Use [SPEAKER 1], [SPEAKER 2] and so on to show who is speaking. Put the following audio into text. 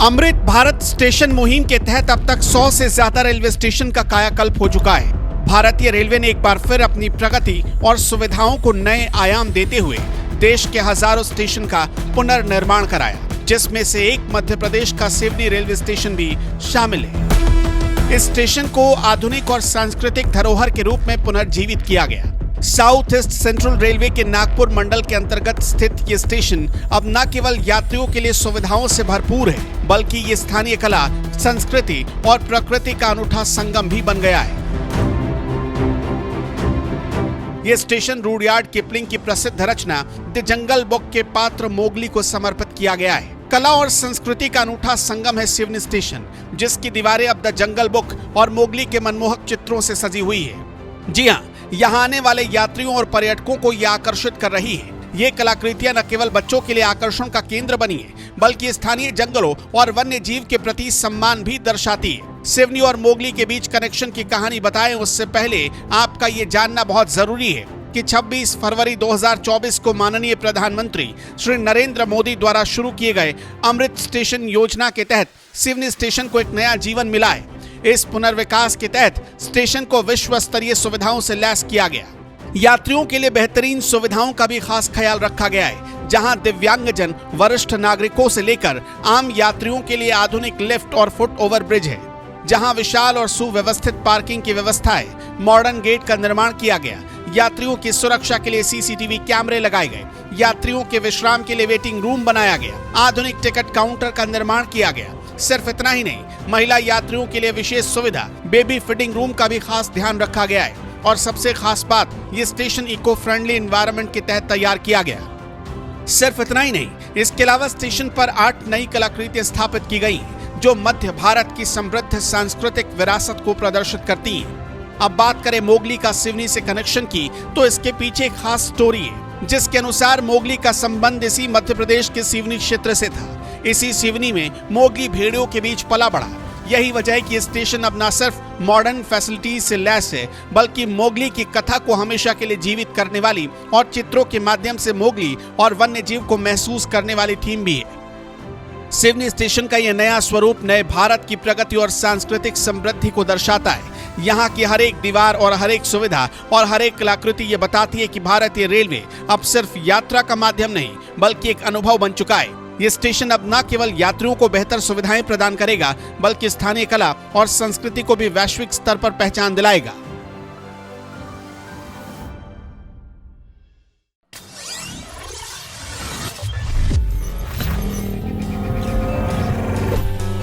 [SPEAKER 1] Amrit Bharat station मुहिम के तहत अब तक 100 से ज्यादा रेलवे स्टेशन का कायाकल्प हो चुका है। भारतीय रेलवे ने एक बार फिर अपनी प्रगति और सुविधाओं को नए आयाम देते हुए देश के हजारों स्टेशन का पुनर्निर्माण कराया, जिसमें से एक मध्य प्रदेश का सिवनी रेलवे स्टेशन भी शामिल है। इस स्टेशन को आधुनिक और सांस्कृतिक धरोहर के रूप में पुनर्जीवित किया गया। साउथ ईस्ट सेंट्रल रेलवे के नागपुर मंडल के अंतर्गत स्थित ये स्टेशन अब न केवल यात्रियों के लिए सुविधाओं से भरपूर है, बल्कि ये स्थानीय कला, संस्कृति और प्रकृति का अनूठा संगम भी बन गया है। ये स्टेशन रुडयार्ड किपलिंग की प्रसिद्ध रचना द जंगल बुक के पात्र मोगली को समर्पित किया गया है। कला और संस्कृति का अनूठा संगम है सिवनी स्टेशन, जिसकी दीवारें अब द जंगल बुक और मोगली के मनमोहक चित्रों से सजी हुई है। जी हाँ, यहाँ आने वाले यात्रियों और पर्यटकों को यह आकर्षित कर रही है। ये कलाकृतियां न केवल बच्चों के लिए आकर्षण का केंद्र बनी है, बल्कि स्थानीय जंगलों और वन्य जीव के प्रति सम्मान भी दर्शाती है। सिवनी और मोगली के बीच कनेक्शन की कहानी बताएं उससे पहले आपका ये जानना बहुत जरूरी है कि 26 फरवरी 2024 को माननीय प्रधानमंत्री श्री नरेंद्र मोदी द्वारा शुरू किए गए अमृत स्टेशन योजना के तहत सिवनी स्टेशन को एक नया जीवन मिला है। इस पुनर्विकास के तहत स्टेशन को विश्व स्तरीय सुविधाओं से लैस किया गया। यात्रियों के लिए बेहतरीन सुविधाओं का भी खास ख्याल रखा गया है, जहां दिव्यांगजन, वरिष्ठ नागरिकों से लेकर आम यात्रियों के लिए आधुनिक लिफ्ट और फुट ओवर ब्रिज है, जहां विशाल और सुव्यवस्थित पार्किंग की व्यवस्था है। मॉडर्न गेट का निर्माण किया गया। यात्रियों की सुरक्षा के लिए सीसीटीवी कैमरे लगाए गए। यात्रियों के विश्राम के लिए वेटिंग रूम बनाया गया। आधुनिक टिकट काउंटर का निर्माण किया गया। सिर्फ इतना ही नहीं, महिला यात्रियों के लिए विशेष सुविधा बेबी फीडिंग रूम का भी खास ध्यान रखा गया है। और सबसे खास बात, ये स्टेशन इको फ्रेंडली एनवायरनमेंट के तहत तैयार किया गया। सिर्फ इतना ही नहीं, इसके अलावा स्टेशन पर 8 नई कलाकृतियां स्थापित की गई, जो मध्य भारत की समृद्ध सांस्कृतिक विरासत को प्रदर्शित करती हैं। अब बात करें मोगली का सिवनी से कनेक्शन की, तो इसके पीछे एक खास स्टोरी है, जिसके अनुसार मोगली का संबंध इसी मध्य प्रदेश के सिवनी क्षेत्र से था। इसी सिवनी में मोगली भेड़ियों के बीच पला बढ़ा। यही वजह है कि ये स्टेशन अब न सिर्फ मॉडर्न फैसिलिटीज से लैस है, बल्कि मोगली की कथा को हमेशा के लिए जीवित करने वाली और चित्रों के माध्यम से मोगली और वन्य जीव को महसूस करने वाली थीम भी है। सिवनी स्टेशन का यह नया स्वरूप नए भारत की प्रगति और सांस्कृतिक समृद्धि को दर्शाता है। यहाँ की हर एक दीवार और हर एक सुविधा और हर एक कलाकृति ये बताती है कि भारतीय रेलवे अब सिर्फ यात्रा का माध्यम नहीं, बल्कि एक अनुभव बन चुका है। ये स्टेशन अब न केवल यात्रियों को बेहतर सुविधाएं प्रदान करेगा, बल्कि स्थानीय कला और संस्कृति को भी वैश्विक स्तर पर पहचान दिलाएगा।